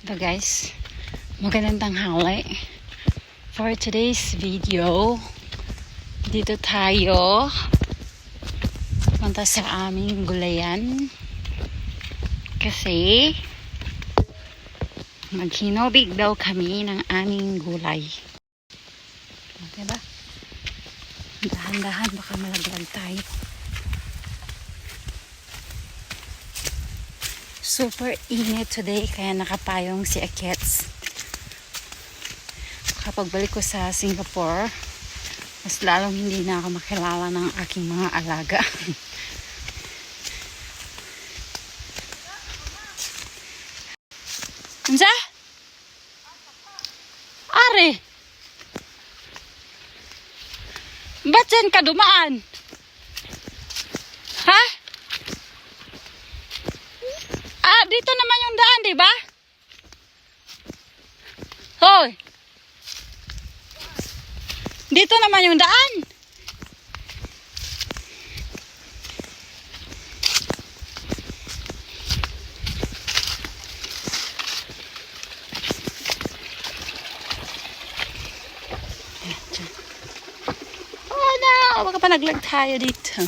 Ito guys, magandang tanghali. For today's video, dito tayo punta sa aming gulayan kasi maghinobig daw kami ng aming gulay. Diba? Dahan-dahan baka malaglag tayo. Super init today kaya nakapayong si Akets. Kapag balik ko sa Singapore, mas lalong hindi na ako makilala ng aking mga alaga. Ansa? Are! Ba't dyan ka dumaan? Ha? Dito naman yung daan, di ba? Hoy! Dito naman yung daan. Oh no! Baka pa naglag tayo dito.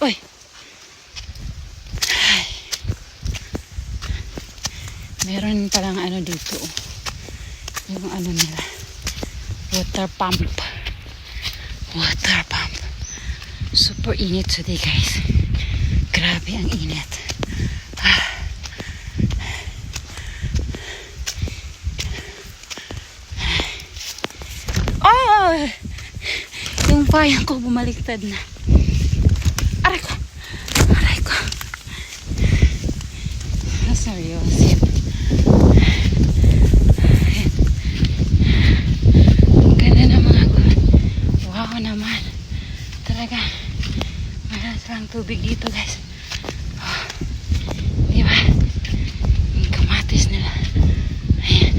Uy! Ay. Meron palang ano dito. Yung ano nila. Water pump. Water pump. Super init today guys. Grabe ang init. Oh! Yung payang ko bumaliktad na. Aray ko. Aray ko. Seryoso. Ang ganda ng mga gulay. Wow naman. Talaga. Malas lang tubig dito guys. Oh. Diba? Yung kamatis nila. Ayan.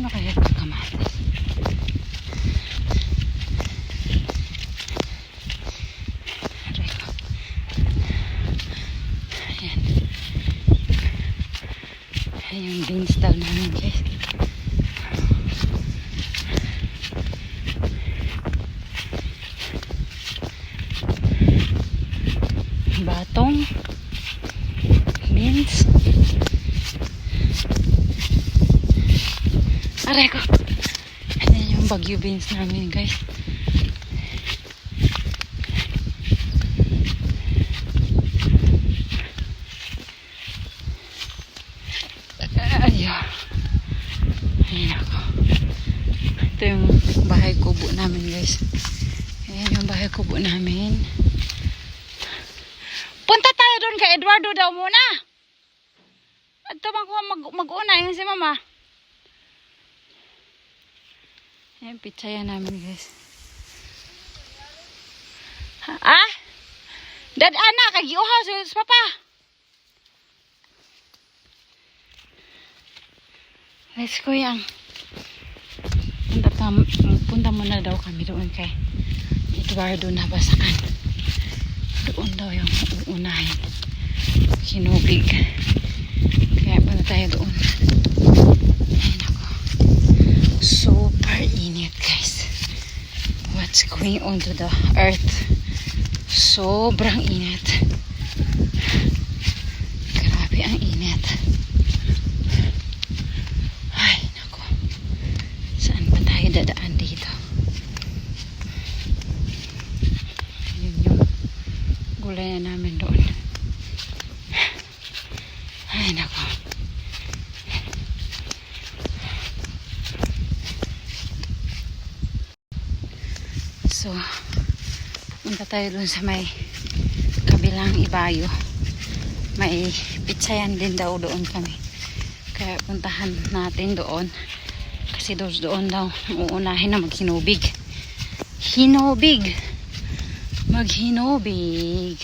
Ano kaya itong kamatis? Ayan. Ayan yung beans daw namin guys. Batong. Beans. Aray ko. Ayan yung bagyo beans namin guys. Ayan. Ayan ako. Ito yung bahay kubo namin guys. Ayan yung bahay kubo namin. Punta tayo doon kay Eduardo daw muna. Ito mag-una yung si mama. Ayan, pitsaya namin guys. Ah? Dad anak, kagiuhaw sa papa. Let's go yang. Punta muna daw kami doon kay Eduardo na basakan. Doon daw yung uunahin. Hinubig. Kaya punta tayo doon. Ayan ako. Super init guys. What's going on to the earth? Sobrang init. Grabe ang init. Ay, nako. Saan ba tayo dadaan dito? Yun yung gulay na namin doon. Ay, nako. So, punta tayo doon sa may kabilang ibayo. May pitsayan din daw doon kami. Kaya puntahan natin doon. Kasi doon daw uunahin na maghinubig. Hinubig! Maghinubig!